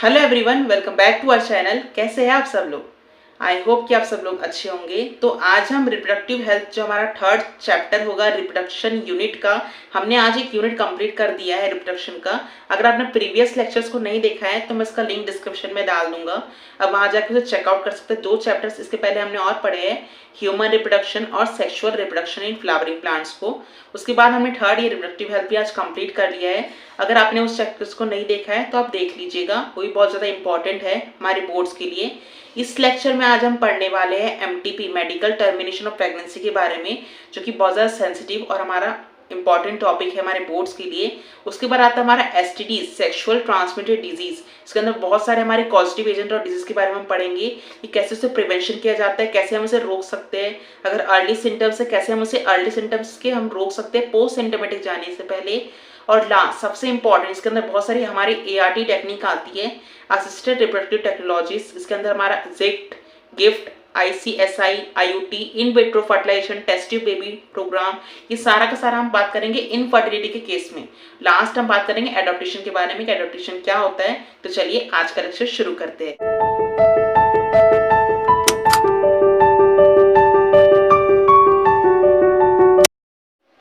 Hello everyone, welcome back to our channel. कैसे हैं आप सब लोग? आई होप कि आप सब लोग अच्छे होंगे। तो आज हम रिप्रोडक्टिव हेल्थ जो हमारा थर्ड चैप्टर होगा रिप्रोडक्शन यूनिट का, हमने आज एक यूनिट कंप्लीट कर दिया है रिप्रोडक्शन का। अगर आपने प्रीवियस लेक्चर्स को नहीं देखा है तो मैं इसका लिंक डिस्क्रिप्शन में डाल दूंगा, अब वहां जाकर उसे चेकआउट कर सकते हैं। 2 चैप्टर्स इसके पहले हमने और पढ़े हैं, ह्यूमन रिप्रोडक्शन और sexual reproduction in flowering plants को। उसके बाद हमने थर्ड ये रिप्रोडक्टिव हेल्थ भी आज कंप्लीट कर लिया है। अगर आपने उस चैप्टर्स को नहीं देखा है तो आप देख लीजिएगा, वो भी बहुत ज़्यादा इंपॉर्टेंट है हमारे बोर्ड्स के लिए। इस लेक्चर में आज हम पढ़ने वाले हैं MTP, medical termination of pregnancy के बारे में, जो कि बहुत ज़्यादा सेंसिटिव और हमारा इंपॉर्टेंट टॉपिक है हमारे बोर्ड्स के लिए। उसके बाद आता है हमारा एसटीडी, सेक्सुअल ट्रांसमिटेड डिजीज। इसके अंदर बहुत सारे हमारे पॉजिटिव एजेंट और डिजीज के बारे में हम पढ़ेंगे कि कैसे उसे प्रिवेंशन किया जाता है, कैसे हम उसे रोक सकते हैं। अगर अर्ली सिम्टम्स है, कैसे हम उसे अर्ली सिम्टम्स के हम रोक सकते हैं पोस्ट सिम्टोमेटिक जाने से पहले। और लास्ट सबसे इंपॉर्टेंट, इसके अंदर बहुत सारी हमारी एआरटी टेक्निक आती है, असिस्टेड रिप्रोडक्टिव टेक्नोलॉजीज। इसके अंदर हमारा ZIFT, GIFT, ICSI, IUT, in vitro fertilization, test tube baby programme, ये सारा का सारा हम बात करेंगे इनफर्टिलिटी के केस में। लास्ट हम बात करेंगे एडॉप्टेशन के बारे में कि एडॉप्टेशन क्या होता है। तो चलिए आज का लेक्चर शुरू करते हैं।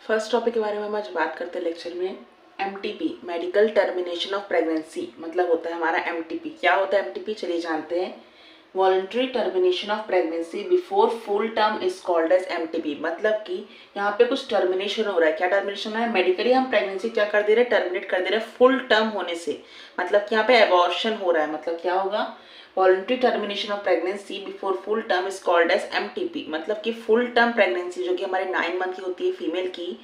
फर्स्ट टॉपिक के बारे में हम आज बात करते हैं लेक्चर में, MTP, medical termination of pregnancy. मतलब होता है हमारा एमटीपी। क्या होता है एमटीपी, चलिए जानते हैं। Voluntary termination of pregnancy before full term is called as MTP. मतलब कि यहाँ पे कुछ टर्मिनेशन हो रहा है। क्या टर्मिनेशन है? मेडिकली हम प्रेगनेंसी क्या कर दे रहे हैं, टर्मिनेट कर दे रहे हैं फुल टर्म होने से। मतलब कि यहाँ पे एबॉर्शन हो रहा है। मतलब क्या होगा? Voluntary termination of pregnancy before full term is called as MTP. मतलब कि फुल टर्म प्रेगनेंसी जो कि हमारे 9 मंथ की होती है फीमेल की,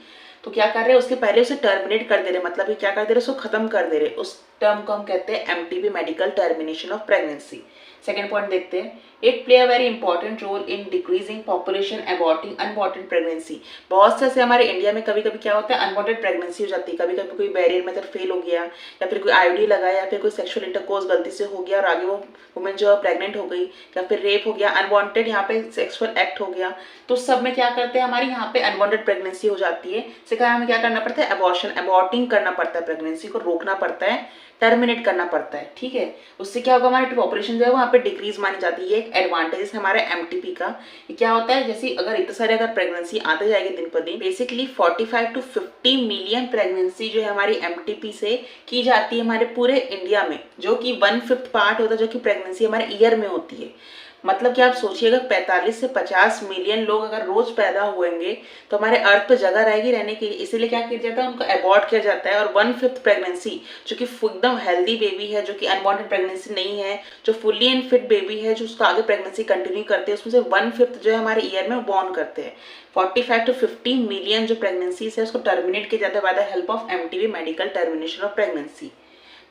तो क्या कर रहे हैं, उसके पहले उसे टर्मिनेट कर दे रहे हैं। मतलब कि क्या कर दे रहे हैं, उसको खत्म कर दे रहे हैं। उस टर्म को हम कहते हैं MTP, medical termination of pregnancy. Second point देखते हैं, it play a very important role in decreasing population, aborting unwanted pregnancy. बहुत से ऐसे हमारे इंडिया में कभी कभी क्या होता है, अनवांटेड प्रेगनेंसी हो जाती है। कभी कभी कोई बैरियर मेथड फेल हो गया, या फिर कोई आईडी लगाया, या फिर कोई सेक्सुअल इंटरकोर्स गलती से हो गया और आगे वो वुमेन जो है प्रेग्नेंट हो गई, या फिर रेप हो गया, अनवांटेड यहाँ पे सेक्सुअल एक्ट हो गया। तो सब में क्या करते हैं, हमारी यहाँ पे अनवांटेड प्रेगनेंसी हो जाती है। इसके कारण हमें क्या करना पड़ता है, अबॉर्शन, अबॉर्टिंग करना पड़ता है, प्रेगनेंसी को रोकना पड़ता है, टर्मिनेट करना पड़ता है। ठीक है, उससे क्या होगा, हमारी पॉपुलेशन जो है वहाँ पे डिक्रीज मानी जाती है। एक एडवांटेज है हमारे एमटीपी का। ये क्या होता है, जैसे अगर इतने सारे अगर प्रेगनेंसी आते जाएगी दिन पर दिन, बेसिकली 45 to 50 मिलियन प्रेगनेंसी जो है हमारी एमटीपी से की जाती है हमारे पूरे इंडिया में, जो कि 1/5 पार्ट होता है जो कि प्रेगनेंसी हमारे ईयर में होती है। मतलब कि आप सोचिएगा 45 से 50 मिलियन लोग अगर रोज पैदा हुएंगे तो हमारे अर्थ पे जगह रहेगी रहने के लिए। इसीलिए क्या किया जाता है, उनको अबॉर्ट किया जाता है। और 1/5 प्रेगनेंसी जो कि एकदम हेल्दी बेबी है, जो कि अनवांटेड प्रेगनेंसी नहीं है, जो फुल्ली एंड फिट बेबी है, जो उसका आगे प्रेगनेंसी कंटिन्यू करते हैं, उसमें से 1/5 जो है हमारे ईयर में बॉर्न करते हैं। 45 to 50 मिलियन जो प्रेगनेंसीज है उसको टर्मिनेट किया जाता है by the help of MTP, medical termination of pregnancy.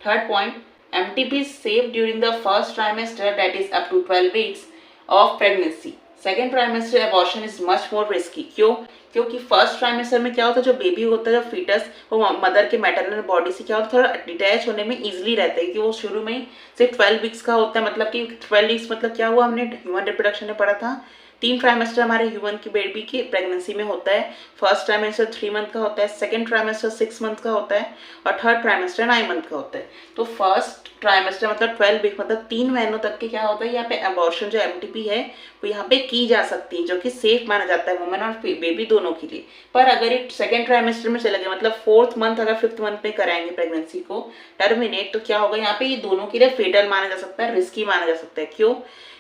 Third point, MTP is safe during the first trimester, that is up to 12 weeks of pregnancy. Second trimester abortion is much more risky. क्यों? क्योंकि first trimester में क्या होता है, जो baby होता है, जो फीटस, वो मदर के मैटरनल बॉडी से क्या होता है, थोड़ा डिटैच होने में इजीली रहता है कि वो शुरू में सिर्फ 12 वीक्स का होता है। मतलब कि 12 वीक्स मतलब क्या हुआ, हमने ह्यूमन रिप्रोडक्शन में पढ़ा था 3 ट्राइमेस्टर हमारे ह्यूमन की बेबी की प्रेगनेंसी में होता है। फर्स्ट ट्राइमेस्टर 3 मंथ का होता है, सेकेंड ट्राइमेस्टर 6 मंथ का होता है, और थर्ड ट्राइमेस्टर 9 मंथ का होता है। तो फर्स्ट ट्राइमेस्टर मतलब 12 वीक मतलब 3 महीनों तक के क्या होता है, यहाँ पे अबॉर्शन जो एमटीपी है वो यहाँ पे की जा सकती है, जो कि सेफ माना जाता है वुमेन और बेबी दोनों के लिए। पर अगर ये सेकेंड ट्राइमेस्टर में चले गए, मतलब 4th मंथ अगर 5th मंथ में कराएंगे प्रेगनेंसी को टर्मिनेट, तो क्या होगा, यहाँ पे ये दोनों के लिए फेटल माना जा सकता है, रिस्की माना जा सकता है। क्यों?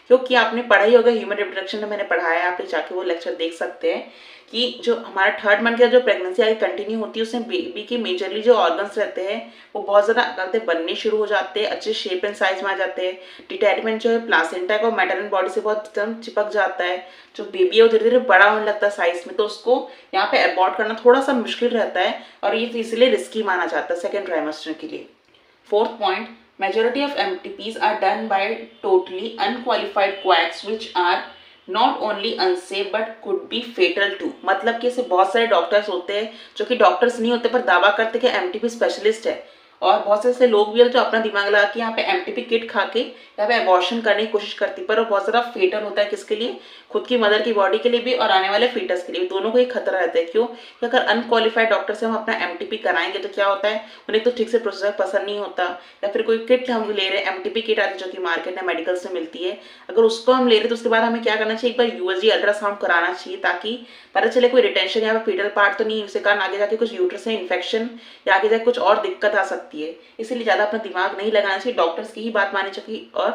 क्योंकि आपने पढ़ा ही होगा, ह्यूमन रिप्रोडक्शन में मैंने पढ़ाया है, आप जाके वो लेक्चर देख सकते हैं कि जो हमारा 3rd मंथ का जो प्रेगनेंसी आगे कंटिन्यू होती है उसमें बेबी के मेजरली जो ऑर्गन्स रहते हैं वो बहुत ज़्यादा कहते बनने शुरू हो जाते हैं, अच्छे शेप एंड साइज में आ जाते हैं। डिटैचमेंट जो है प्लासेंटा को मैटरनल बॉडी से बहुत एकदम चिपक जाता है। जो बेबी है वो धीरे धीरे बड़ा होने लगता है साइज में, तो उसको यहाँ पे अबॉर्ट करना थोड़ा सा मुश्किल रहता है, और ये इसलिए रिस्की माना जाता है सेकेंड ट्राइमेस्टर के लिए। Fourth point, majority of MTPs are done by totally unqualified quacks which are not only unsafe but could be fatal too। मतलब कि ऐसे बहुत सारे डॉक्टर्स होते हैं जो कि डॉक्टर्स नहीं होते पर दावा करते कि एमटीपी स्पेशलिस्ट है, और बहुत से ऐसे लोग भी हैं जो अपना दिमाग लगा के यहाँ पे एमटीपी किट खा के यहाँ पे अबॉर्शन करने की कोशिश करती है, पर वो बहुत ज़्यादा फेटल होता है। किसके लिए? खुद की मदर की बॉडी के लिए भी और आने वाले फीटस के लिए भी, दोनों को ही खतरा रहता है। क्यों? कि अगर अनक्वालिफाइड डॉक्टर से हम अपना एमटीपी कराएंगे तो क्या होता है, उन्हें तो ठीक से प्रोसीजर पसंद नहीं होता, या फिर कोई किट हम ले रहे हैं, एमटीपी किट आती है जो कि मार्केट में मेडिकल से मिलती है, अगर उसको हम ले रहे हैं तो उसके बाद हमें क्या करना चाहिए, एक बार यूएसजी अल्ट्रासाउंड कराना चाहिए, ताकि पता चले कोई रिटेंशन या फीटल पार्ट तो नहीं, उसके कारण आगे जाके कुछ यूट्रस में इन्फेक्शन या आगे जाके कुछ और दिक्कत आ सकती है। इसीलिए ज़्यादा अपना दिमाग नहीं लगाना चाहिए, डॉक्टर्स की ही बात माननी चाहिए और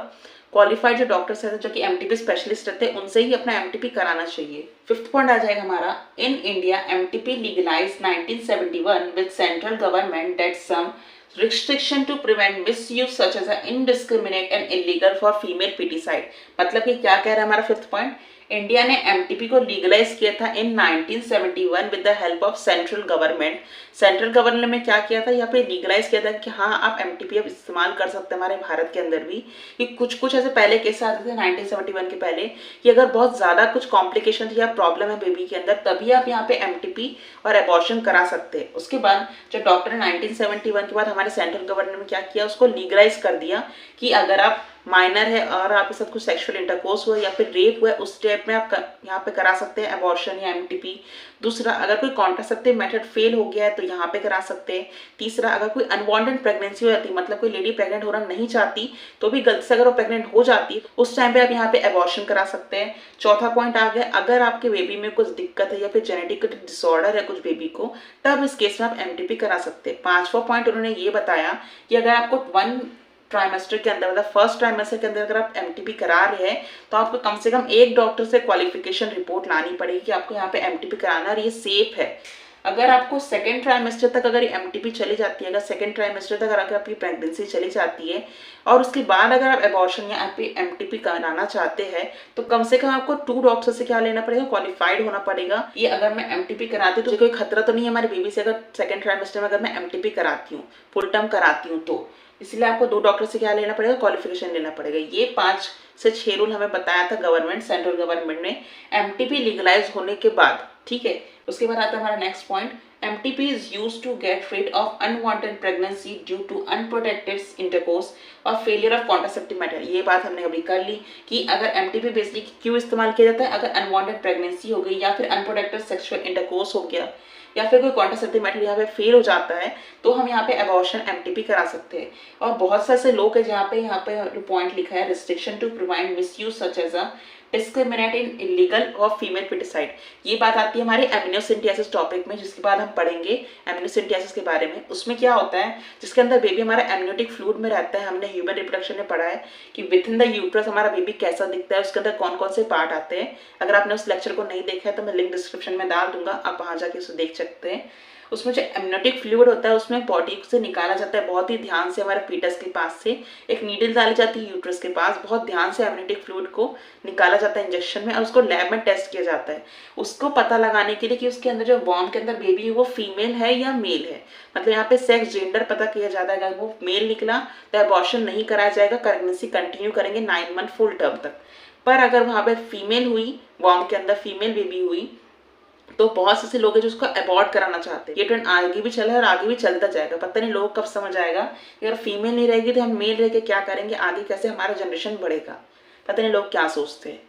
क्वालिफाइड जो डॉक्टर्स रहते हैं जो कि एमटीपी स्पेशलिस्ट रहते हैं उनसे ही अपना एमटीपी कराना चाहिए। फिफ्थ पॉइंट आ जाएगा हमारा, in India MTP legalise 1971 with central government that some restriction to prevent misuse such as a indiscriminate and illegal for female feticide। मतलब कि क्या कह रहा है हमारा फिफ्थ पॉइंट, इंडिया ने एमटीपी को लीगलाइज किया था इन 1971 with the help of central government. Central government ने क्या किया था, यहाँ पे लीगलाइज किया था कि हाँ आप एमटीपी अब इस्तेमाल कर सकते हैं हमारे भारत के अंदर भी। कि कुछ कुछ ऐसे पहले केस आते थे 1971 के पहले कि अगर बहुत ज़्यादा कुछ कॉम्प्लिकेशन या प्रॉब्लम है बेबी के अंदर, तभी आप यहाँ पे एमटीपी और एबॉर्शन करा सकते हैं। उसके बाद जब डॉक्टर ने 1971 के बाद हमारे सेंट्रल गवर्नमेंट ने क्या किया, उसको लीगलाइज कर दिया कि अगर आप माइनर है और आपके साथ कुछ सेक्सुअल इंटरकोर्स हुआ या फिर रेप हुआ, उस टाइप में आप यहाँ पे करा सकते हैं एबॉर्शन या एमटीपी। दूसरा, अगर कोई कॉन्ट्रासेप्टिव मेथड फेल हो गया है तो यहाँ पे करा सकते हैं। तीसरा, अगर कोई अनवांटेड प्रेगनेंसी हो जाती है, मतलब कोई लेडी प्रेग्नेंट होना नहीं चाहती तो भी गलती से अगर वो प्रेग्नेंट हो जाती है उस टाइम पे आप यहाँ पे एबॉर्शन करा सकते हैं। चौथा पॉइंट आ गया, अगर आपके बेबी में कुछ दिक्कत है या फिर जेनेटिक डिसऑर्डर है कुछ बेबी को, तब इस केस में आप एमटीपी करा सकते हैं। पांचवा पॉइंट उन्होंने ये बताया कि अगर आपको 1 ट्राइमेस्टर के अंदर, मतलब फर्स्ट ट्राइमेस्टर के अंदर अगर आप एमटीपी करा रहे हैं तो आपको कम से कम एक डॉक्टर से क्वालिफिकेशन रिपोर्ट लानी पड़ेगी कि आपको यहाँ पे एमटीपी कराना है और ये सेफ है। अगर आपको सेकेंड ट्राइमेस्टर तक अगर एमटीपी चली जाती है, अगर सेकेंड ट्राइमेस्टर तक अगर आपकी प्रेगनेंसी चली जाती है और उसके बाद अगर आप एबॉर्शन या एमटीपी कराना चाहते हैं तो कम से कम आपको 2 डॉक्टर से क्या लेना पड़ेगा, क्वालिफाइड होना पड़ेगा। ये अगर मैं एमटीपी कराती हूँ तो कोई खतरा तो नहीं है हमारे बेबी से, अगर सेकेंड ट्राइमेस्टर में अगर मैं एमटीपी कराती हूँ, फुल टर्म कराती हूँ तो इसलिए आपको 2 डॉक्टर से क्या लेना पड़ेगा, क्वालिफिकेशन लेना पड़ेगा। ये 5 से 6 रूल हमें बताया था गवर्नमेंट, सेंट्रल गवर्नमेंट ने एमटीपी लीगलाइज होने के बाद। ठीक है, उसके बाद आता है हमारा next point, MTP is used to get rid of unwanted pregnancy due to unprotected intercourse और फेलियर ऑफ कॉन्ट्रासेप्टिव मेथड। ये बात हमने अभी कर ली कि अगर एमटीपी बेसिकली क्यों इस्तेमाल किया जाता है, अगर अनवांटेड प्रेगनेंसी हो गई या फिर अनप्रोटेक्टेड सेक्सुअल इंटरकोर्स हो गया या फिर कोई कॉन्ट्रासेप्टिव मेथड यहाँ पे फेल हो जाता है तो हम यहाँ पे एबॉर्शन एमटीपी करा सकते हैं। और बहुत से ऐसे लोग हैं जहाँ पे पॉइंट लिखा है, restriction to prevent misuse such as a discriminate in illegal और फीमेल फिटिसाइड। ये बात आती है हमारे एमिनोसिंथियासिस टॉपिक में, जिसके बाद हम पढ़ेंगे एमिनोसिंथियासिस के बारे में। उसमें क्या होता है, जिसके अंदर बेबी हमारा एमनियोटिक फ्लूइड में रहता है। हमने ह्यूमन रिप्रोडक्शन में पढ़ा है कि विद इन द यूट्रस हमारा बेबी कैसा दिखता है, उसके अंदर कौन कौन से पार्ट आते हैं। अगर आपने उस लेक्चर को नहीं देखा है तो मैं लिंक डिस्क्रिप्शन में डाल दूंगा, आप वहाँ जाके उसे देख सकते हैं। उसमें जो एमनियोटिक फ्लूइड होता है उसमें बॉडी से निकाला जाता है बहुत ही ध्यान से, हमारे फीटस के पास से एक नीडल डाली जाती है यूट्रस के पास, बहुत ध्यान से एमनियोटिक फ्लूइड को निकाला जाता है इंजेक्शन में और उसको लैब में टेस्ट किया जाता है, उसको पता लगाने के लिए कि उसके अंदर जो वॉर्म के अंदर बेबी है वो फीमेल है या मेल है। मतलब यहाँ पे सेक्स जेंडर पता किया जाता है, अगर वो मेल निकला तो एबॉर्शन नहीं कराया जाएगा, प्रेगनेंसी कंटिन्यू करेंगे 9 मंथ फुल टर्म तक। पर अगर वहाँ पे फीमेल हुई, वॉर्म के अंदर फीमेल बेबी हुई, तो बहुत से लोग हैं जो उसको अबॉर्ट कराना चाहते हैं। ये ट्रेंड आगे भी चला है और आगे भी चलता जाएगा, पता नहीं लोग कब समझ आएगा कि अगर फीमेल नहीं रहेगी तो हम मेल रह के क्या करेंगे, आगे कैसे हमारा जनरेशन बढ़ेगा, पता नहीं लोग क्या सोचते हैं।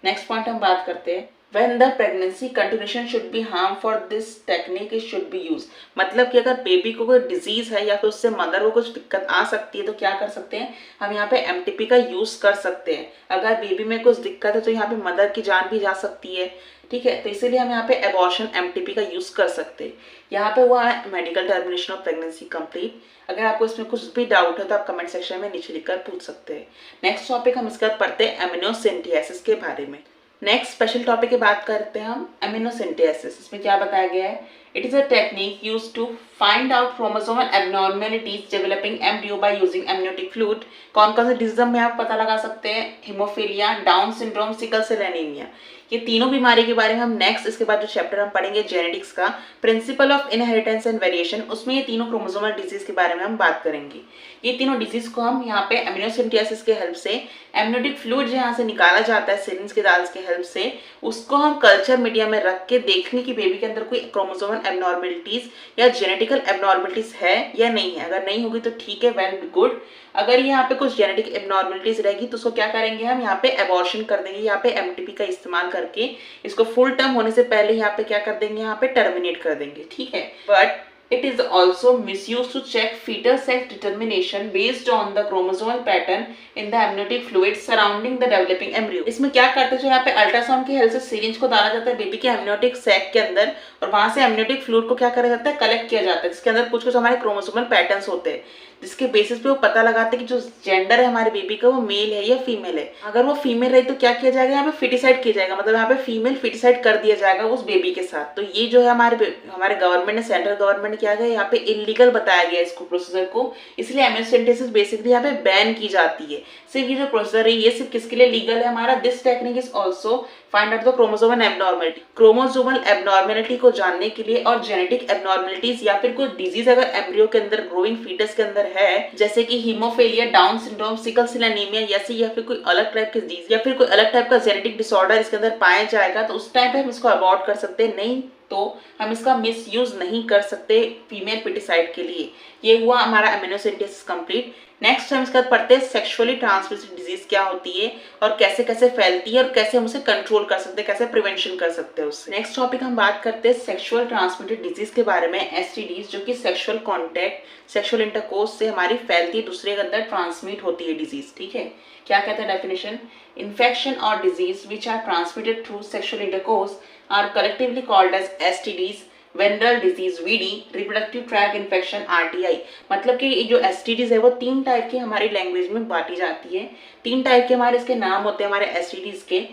नेक्स्ट पॉइंट हम बात करते हैं, when the pregnancy continuation should be harm for this technique it should be used। मतलब कि अगर बेबी को कोई डिजीज है या फिर उससे मदर को कुछ दिक्कत आ सकती है तो क्या कर सकते हैं, हम यहाँ पे एमटीपी का यूज कर सकते हैं। अगर बेबी में कुछ दिक्कत है तो यहाँ पे मदर की जान भी जा सकती है, ठीक है, तो इसीलिए हम यहाँ पे एबॉर्शन एमटीपी का यूज कर सकते हैं। यहाँ पे हुआ है medical termination of pregnancy complete. अगर आपको इसमें कुछ भी डाउट है तो आप कमेंट सेक्शन में नीचे लिखकर पूछ सकते हैं। नेक्स्ट टॉपिक हम इसके बाद पढ़ते हैं एमिनोसिंथियासिस के बारे में। नेक्स्ट स्पेशल टॉपिक की बात करते हैं हम एमिनोसिंथियासिस। इसमें क्या बताया गया है, it is a technique used to find out chromosomal abnormalities developing embryo by using amniotic fluid. कौन कौन से डिजीज में आप पता लगा सकते हैं, haemophilia, down syndrome, sickle cell anaemia. ये तीनों बीमारी के बारे में हम नेक्स्ट इसके बाद जो चैप्टर हम पढ़ेंगे जेनेटिक्स का, principle of inheritance and variation, उसमें ये तीनों क्रोमोसोमल डिजीज के बारे में हम बात करेंगे। ये तीनों डिजीज को हम यहाँ पे एमिनोसिंथियासिस के हेल्प से, एमनियोटिक फ्लूइड जो यहाँ से निकाला जाता है सिरिंज के दाल्स के हेल्प से, उसको हम कल्चर मीडिया में रख के देखने की बेबी के अंदर कोई क्रोमोसोमल क्रोमोसोमल एबनॉर्मेलिटीज या जेनेटिकल एबनॉर्मेलिटीज है या नहीं है। अगर नहीं होगी तो ठीक है, वेल गुड। अगर यहाँ पे कुछ जेनेटिक एबनॉर्मेलिटीज रहेगी तो उसको क्या करेंगे हम, यहाँ पे एबॉर्शन कर देंगे, यहाँ पे एमटीपी का इस्तेमाल करके इसको फुल टर्म होने से पहले यहाँ पे क्या कर देंगे, यहाँ पे टर्मिनेट कर देंगे, ठीक है। But it is also misused to check fetal sex determination based on the chromosomal pattern in the amniotic fluid surrounding the developing embryo। इसमें क्या करते हैं, जो यहाँ पे अल्ट्रासाउंड की हेल्प से सिरिंज को डाला जाता है बेबी के एमनियोटिक सैक के अंदर, और वहां से एमनियोटिक फ्लूइड को क्या करा जाता है, कलेक्ट किया जाता है, जिसके अंदर कुछ कुछ हमारे क्रोमोसोमल पैटर्न्स होते हैं, जिसके बेसिस पे वो पता लगाते हैं कि जो जेंडर है हमारे बेबी का वो मेल है या फीमेल है। अगर वो फीमेल रही तो क्या किया जाएगा, यहाँ पे फिटिसाइड किया जाएगा, मतलब यहाँ पे फीमेल फिटिसाइड कर दिया जाएगा उस बेबी के साथ। तो ये जो है हमारे गवर्नमेंट ने, सेंट्रल गवर्नमेंट ने क्या किया, यहाँ पे इलीगल बताया गया इसको प्रोसीजर को, इसलिए एमनियोसेंटेसिस बेसिकली यहाँ पे बैन की जाती है। सिर्फ ये जो प्रोसीजर है ये सिर्फ किसके लिए लीगल है हमारा, this technique is also find out the chromosomal abnormality. Chromosomal abnormality को जानने के लिए और जेनेटिक एबनॉर्मेलिटीज या फिर कोई डिजीज अगर एम्ब्रियो के अंदर, ग्रोइंग फीटस के अंदर है, जैसे कि haemophilia, down syndrome, sickle cell anaemia या फिर कोई अलग टाइप की डिजीज या फिर कोई अलग टाइप का जेनेटिक डिसऑर्डर इसके अंदर पाया जाएगा, तो उस टाइम पे हम इसको अबॉर्ट कर सकते हैं, नहीं तो हम इसका मिस यूज नहीं कर सकते फीमेल फिटिसाइड के लिए। ये हुआ हमारा एमनियोसेंटेसिस कंप्लीट। नेक्स्ट हम इसका पढ़ते हैं सेक्सुअली ट्रांसमिटेड डिजीज क्या होती है और कैसे कैसे फैलती है और कैसे हम उसे कंट्रोल कर सकते हैं, कैसे प्रिवेंशन कर सकते हैं उससे। नेक्स्ट टॉपिक हम बात करते हैं सेक्सुअल ट्रांसमिटेड डिजीज के बारे में, एसटीडीज, जो कि सेक्सुअल कॉन्टैक्ट, सेक्सुअल इंटरकोर्स से हमारी फैलती है, दूसरे के अंदर ट्रांसमिट होती है डिजीज, ठीक है। क्या कहता है डेफिनेशन, इन्फेक्शन और disease which are transmitted through sexual intercourse are collectively called as STDs, venereal disease VD, reproductive tract infection RTI. मतलब कि जो एसटीडीज है वो 3 टाइप की हमारी लैंग्वेज में बांटी जाती है, 3 टाइप के हमारे इसके नाम होते हैं हमारे एसटीडीज के।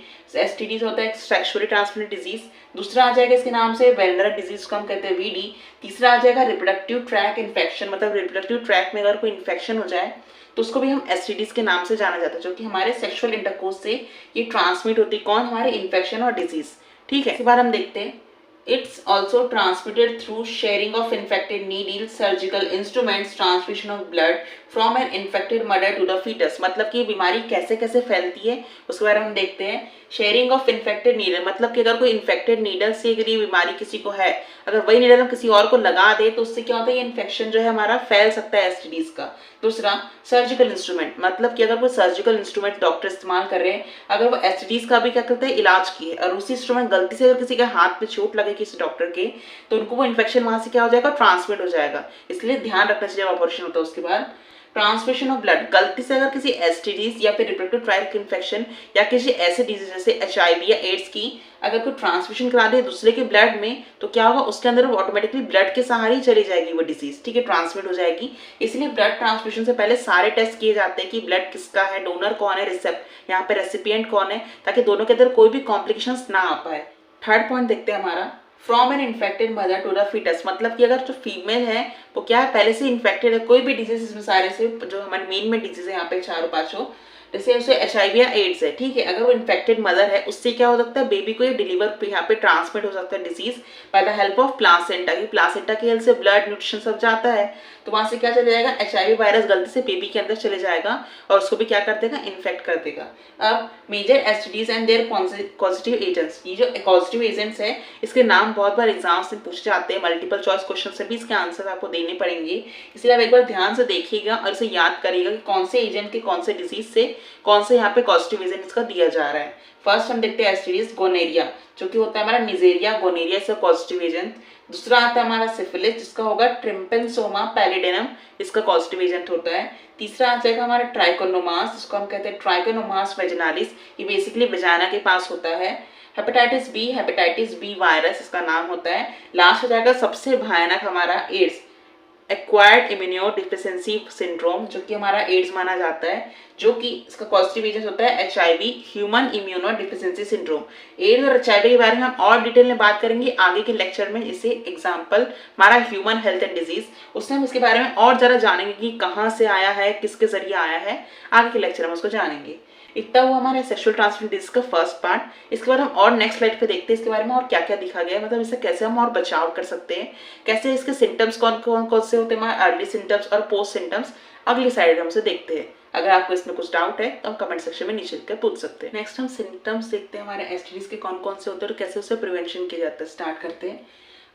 एसटीडीज होता है सेक्सुअली ट्रांसमिटेड डिजीज, दूसरा आ जाएगा इसके नाम से वेनरल डिजीज को हम कहते हैं वीडी, तीसरा आ जाएगा रिप्रोडक्टिव ट्रैक इन्फेक्शन, मतलब रिप्रोडक्टिव ट्रैक में अगर कोई इन्फेक्शन हो जाए तो उसको भी हम एसटीडीज के नाम से जाना जाता है, जो कि हमारे सेक्सुअल इंटरकोर्स से ये ट्रांसमिट होती है, कौन, हमारे इन्फेक्शन और डिजीज, ठीक है। इसके बाद हम देखते हैं It's also transmitted through sharing of infected needles, surgical instruments, transfusion of blood from an infected mother to the fetus। मतलब कि बीमारी कैसे कैसे फैलती है उसके बारे में हम देखते हैं। शेयरिंग ऑफ इन्फेक्टेड नीडल, मतलब कि अगर कोई इन्फेक्टेड नीडल से अगर ये बीमारी किसी को है, अगर वही नीडल हम किसी और को लगा दे तो उससे क्या होता है, ये इन्फेक्शन जो है हमारा फैल सकता है एसटीडीज का। दूसरा सर्जिकल इंस्ट्रूमेंट, मतलब कि अगर कोई सर्जिकल इंस्ट्रूमेंट डॉक्टर इस्तेमाल कर रहे हैं, अगर वो एसटीडीज का भी क्या करते हैं, इलाज किए, और उसी इंस्ट्रूमेंट गलती से अगर किसी के हाथ पे चोट लगे किसी डॉक्टर के, तो उनको वो इन्फेक्शन वहां से क्या हो जाएगा, ट्रांसमिट हो जाएगा। इसलिए ध्यान रखना चाहिए जब ऑपरेशन होता है। उसके बाद ट्रांसमिशन ऑफ ब्लड, गलती से अगर किसी एसटीडीज या फिर रिप्रोडक्टिव ट्रैक्ट इन्फेक्शन या किसी ऐसे डिजीज जैसे एचआईवी या एड्स की अगर कोई ट्रांसमिशन करा दे दूसरे के ब्लड में, तो क्या होगा, उसके अंदर वो ऑटोमेटिकली ब्लड के सहारे ही चली जाएगी वो डिजीज, ठीक है, ट्रांसमिट हो जाएगी। इसलिए ब्लड ट्रांसमिशन से पहले सारे टेस्ट किए जाते हैं कि ब्लड किसका है, डोनर कौन है, यहाँ पे रेसिपिएंट कौन है, ताकि दोनों के अंदर कोई भी कॉम्प्लिकेशंस ना आ पाए। थर्ड पॉइंट देखते हैं हमारा, from an infected mother to the foetus, मतलब कि अगर जो फीमेल है वो क्या है, पहले से इन्फेक्टेड है, कोई भी डिजीज इसमें सारे से जो हमारे मेन डिजीज है यहाँ पे 4-5, जैसे उसे एचआईवी या एड्स है, ठीक है, अगर वो इन्फेक्टेड मदर है उससे क्या हो सकता है, बेबी को ये डिलीवर यहाँ पे ट्रांसमिट हो सकता है disease by the help of placenta. की प्लासेंटा की हेल्प से ब्लड न्यूट्रिशन सब जाता है, तो वहां से क्या चले जाएगा, एचआईवी वायरस गलती से बेबी के अंदर चले जाएगा और उसको भी क्या कर देगा, इन्फेक्ट कर देगा। अब major STDs and their causative agents, ये जो कॉजेटिव एजेंट्स है इसके नाम बहुत बार एग्जाम्स में पूछे जाते हैं, मल्टीपल चॉइस क्वेश्चन से भी इसके आंसर आपको देने पड़ेंगे, इसलिए आप एक बार ध्यान से देखिएगा और इसे याद करिएगा कि कौन से एजेंट के कौन से डिजीज से कौन से यहाँ पे कॉजेटिव एजेंट इसका दिया जा रहा है। फर्स्ट हम देखते हैं एसटीडीज, गोनेरिया, जो कि होता है हमारा निजेरिया गोनेरिया, इसका पॉजिटिव एजेंट। दूसरा आता है हमारा सिफिलिस, जिसका होगा ट्रिम्पेनसोमा पैलिडेनम, इसका पॉजिटिव एजेंट होता है। तीसरा आ जाएगा हमारा ट्राइकोनोमास, जिसको हम कहते हैं ट्राइकोनोमास वेजिनालिस, ये बेसिकली वेजाइना के पास होता है। हेपेटाइटिस बी वायरस इसका नाम होता है। लास्ट हो जाएगा सबसे भयानक हमारा एड्स, एक्वायर्ड इम्यूनोडेफिशिएंसी सिंड्रोम, जो कि हमारा एड्स माना जाता है, जो कि इसका पॉजिटिव एजेंट होता है HIV, human immunodeficiency syndrome. AIDS और एचआईवी के बारे में हम और डिटेल में बात करेंगे आगे के लेक्चर में, इसे एग्जांपल हमारा ह्यूमन हेल्थ एंड डिजीज, उससे हम इसके बारे में और जरा जानेंगे कि कहाँ से आया है, किसके जरिए आया है, आगे के लेक्चर में उसको जानेंगे। इतना हुआ हमारा सेक्सुअल ट्रांसमिटेड डिजीज का फर्स्ट पार्ट। इसके बाद हम और नेक्स्ट स्लाइड पे देखते हैं इसके बारे में और क्या क्या दिखा गया है, मतलब इसे कैसे हम और बचाव कर सकते हैं, कैसे इसके सिम्टम्स कौन से होते हैं, हमारे अर्ली सिम्टम्स और पोस्ट सिम्टम्स अगली साइड हम उसे देखते हैं। अगर आपको इसमें कुछ डाउट है तो हम कमेंट सेक्शन में नीचे लिखकर पूछ सकते हैं। नेक्स्ट हम सिम्टम्स देखते हैं हमारे एसटीडीज के कौन कौन से होते हैं और कैसे उसे प्रिवेंशन किया जाता है। स्टार्ट करते हैं।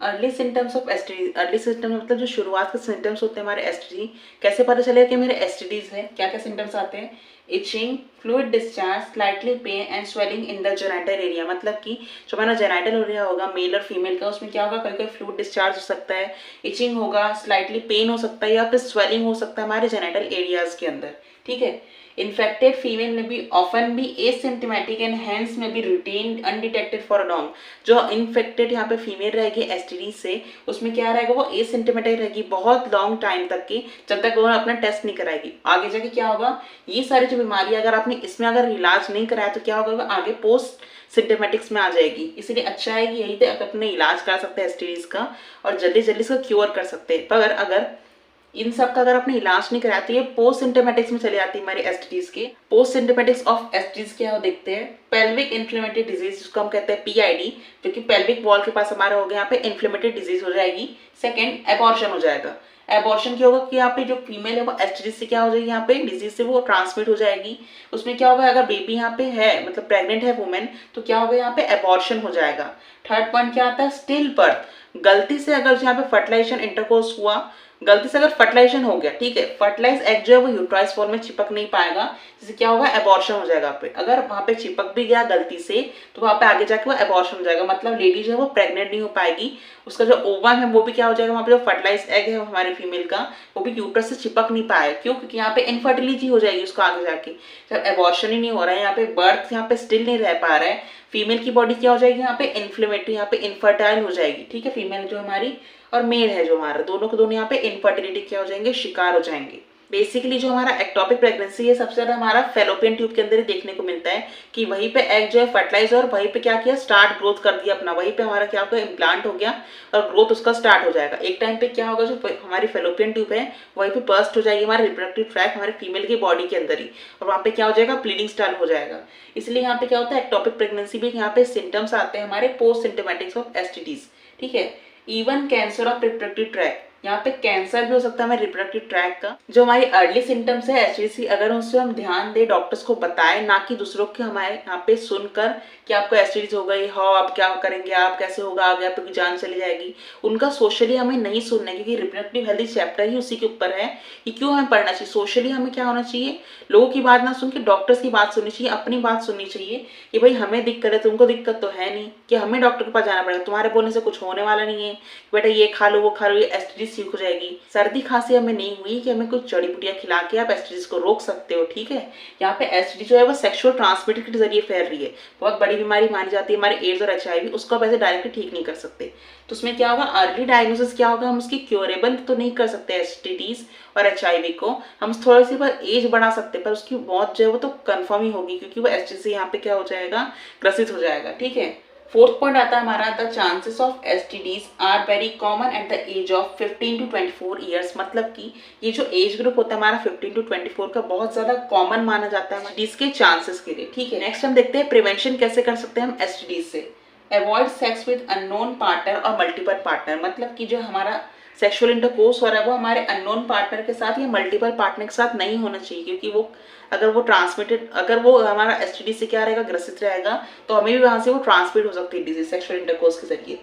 Early symptoms of STD, early symptoms मतलब जो शुरुआत के सिम्टम्स होते हैं हमारे एसटीडी, कैसे पता चलेगा कि मेरे एसटीडीज है, क्या क्या सिम्टम्स आते हैं? Itching, fluid discharge, slightly pain and swelling in the genital area, मतलब कि जो हमारा जेनाइटल एरिया होगा मेल और फीमेल का, उसमें क्या होगा, कभी कभी फ्लूइड डिस्चार्ज हो सकता है, इचिंग होगा, स्लाइटली पेन हो सकता है या फिर स्वेलिंग हो सकता है हमारे जेनाइटल एरियाज के अंदर, ठीक है। इन्फेक्टेड फीमेल में भी ऑफन भी एसिम्टोमेटिक एंड हैंस में भी रूटीन अनडिटेक्टेड फॉर लॉन्ग, जो इन्फेक्टेड यहाँ पे फीमेल रहेगी एसटीडी से, उसमें क्या रहेगा, वो एसिम्टोमेटिक रहेगी बहुत लॉन्ग टाइम तक की, जब तक वो अपना टेस्ट नहीं कराएगी। आगे जाके क्या होगा, ये सारी जो बीमारी अगर आपने इसमें अगर इलाज नहीं कराया तो क्या होगा, वो आगे पोस्ट सिम्टोमेटिक्स में आ जाएगी। इसलिए अच्छा है कि यही तक अपने इलाज करा सकते हैं एसटीडीज का और जल्दी जल्दी इसका क्योर कर सकते हैं। पर अगर इन सब का अगर आपने इलाज नहीं कराया तो ये पोस्ट सिम्टोमेटिक्स में चले जाती है हमारी एसटीडीज के। पोस्ट सिम्टोमेटिक्स ऑफ एसटीडीज क्या हो देखते हैं। पेल्विक इन्फ्लेमेटरी डिजीज, जिसको हम कहते हैं पीआईडी, जो कि पेल्विक वॉल के पास हमारा हो गया, यहाँ पे इन्फ्लेमेटरी डिजीज हो जाएगी। सेकंड, एबॉर्शन हो जाएगा। एबॉर्शन क्या होगा कि यहाँ पे जो फीमेल है वो एसटीडी से क्या हो जाएगी, यहाँ पे डिजीज से वो ट्रांसमिट हो जाएगी। उसमें क्या होगा, अगर बेबी यहाँ पे है मतलब प्रेग्नेंट है वुमेन, तो क्या होगा, यहाँ पे एबॉर्शन हो जाएगा। थर्ड पॉइंट क्या आता है, स्टिल बर्थ, गलती से अगर यहाँ पे फर्टिलाइजेशन इंटरकोर्स हुआ, गलती से अगर फर्टिलाइजेशन हो गया, ठीक है, फर्टिलाइज एग जो है वो यूट्राइस फॉर्म में चिपक नहीं पाएगा, जिससे क्या होगा, एबॉर्शन हो जाएगा। पे अगर वहां पे चिपक भी गया गलती से तो वहां पे आगे जाके वो एबॉर्शन हो जाएगा, मतलब लेडी जो है वो प्रेग्नेंट नहीं हो पाएगी, उसका जो ओवम है वो भी क्या हो जाएगा, वहां पे जो फर्टिलाइज एग है हमारे फीमेल का वो भी यूट्रस से चिपक नहीं पाएगा। क्यों? क्योंकि यहाँ पे इनफर्टिलिटी हो जाएगी उसको आगे जाके, जब एबॉर्शन ही नहीं हो रहा है, यहाँ पे बर्थ यहाँ पे स्टिल नहीं रह पा रहा है, फीमेल की बॉडी क्या हो जाएगी, यहाँ पे इन्फ्लेमेटरी, यहाँ पे इनफर्टाइल हो जाएगी, ठीक है, फीमेल जो हमारी और मेल है जो हमारा, दोनों के दोनों यहाँ पे इनफर्टिलिटी क्या हो जाएंगे, शिकार हो जाएंगे। बेसिकली जो हमारा एक्टोपिक प्रेगनेंसी है सबसे ज्यादा हमारा फेलोपियन ट्यूब के अंदर ही देखने को मिलता है कि वहीं पे एग जो है फर्टिलाइज और वहीं पे क्या किया, स्टार्ट ग्रोथ कर दिया अपना, वहीं पे हमारा क्या होगा, इम्प्लांट हो गया और ग्रोथ उसका स्टार्ट हो जाएगा। एक टाइम पे क्या होगा, जो हमारी फेलोपियन ट्यूब है वहीं पे बर्स्ट हो जाएगी हमारे रिप्रोडक्टिव ट्रैक हमारे फीमेल की बॉडी के अंदर ही, और वहाँ पे क्या हो जाएगा, ब्लीडिंग स्टार्ट हो जाएगा। इसलिए यहाँ पे क्या होता है, एक्टोपिक प्रेगनेंसी भी यहाँ पे सिम्टम्स आते हैं हमारे पोस्ट सिम्टोमेटिक्स ऑफ एसटीडीज, ठीक है। Even cancer of reproductive tract, यहाँ पे कैंसर भी हो सकता है हमारे रिप्रोडक्टिव ट्रैक का। जो हमारी अर्ली सिम्टम्स है एचडीसी, अगर उनसे हम ध्यान दें, डॉक्टर्स को बताएं, ना कि दूसरों के हमारे यहाँ पे सुनकर कि आपको एसटीडीज हो गई, हाँ आप क्या करेंगे, आप कैसे होगा, आगे आपकी जान चली जाएगी, उनका सोशली हमें नहीं सुनना है, क्योंकि रिप्रोडक्टिव हेल्थ चैप्टर ही उसी के ऊपर है कि क्यों हमें पढ़ना चाहिए। सोशली हमें क्या होना चाहिए, लोगों की बात ना सुन के डॉक्टर्स की बात सुननी चाहिए, अपनी बात सुननी चाहिए कि भाई हमें दिक्कत है, तुमको दिक्कत तो है नहीं कि हमें डॉक्टर के पास जाना पड़ेगा, तुम्हारे बोलने से कुछ होने वाला नहीं है, बेटा ये खा लो वो खा लो, ये एसटीडीज ठीक हो जाएगी। सर्दी खांसी हमें नहीं हुई कि हमें कुछ जड़ी बूटियां खिला के आप एसटीडीज को रोक सकते हो, ठीक है। यहाँ पे एसटीडी जो है वो सेक्सुअल ट्रांसमिटेड के जरिए फैल रही है, बहुत बड़ी बीमारी मानी जाती है हमारे एड्स और एचआईवी, उसको आप ऐसे डायरेक्टली ठीक नहीं कर सकते। तो उसमें क्या होगा, अर्ली डायग्नोसिस क्या होगा, हम उसकी क्योरेबल तो नहीं कर सकते एसटीडीज और एचआईवी को, हम थोड़ी सी पर एज बढ़ा सकते हैं, पर उसकी मौत जो है वो तो कंफर्म ही होगी, क्योंकि वो एसटीडी से यहाँ पे क्या हो जाएगा, ग्रसित हो जाएगा, ठीक है। फोर्थ पॉइंट आता है हमारा, the chances of STDs are very common at the age of 15 to 24 years, मतलब कि ये जो एज ग्रुप होता है हमारा 15 to 24 का, बहुत ज्यादा कॉमन माना जाता है एसटीडीज के चांसेस के लिए, ठीक है। नेक्स्ट हम देखते हैं प्रिवेंशन कैसे कर सकते हैं हम एसटीडीज से। Avoid sex with unknown partner और मल्टीपल पार्टनर, मतलब कि जो हमारा सेक्सुअल इंटरकोर्स हो रहा है वो हमारे अननोन पार्टनर के साथ या मल्टीपल पार्टनर के साथ नहीं होना चाहिए, क्योंकि वो अगर वो ट्रांसमिटेड, अगर वो हमारा एसटीडी से क्या रहेगा, ग्रसित रहेगा, तो हमें भी वहां से वो ट्रांसमिट हो सकती है डिजीज सेक्सुअल इंटरकोर्स के जरिए।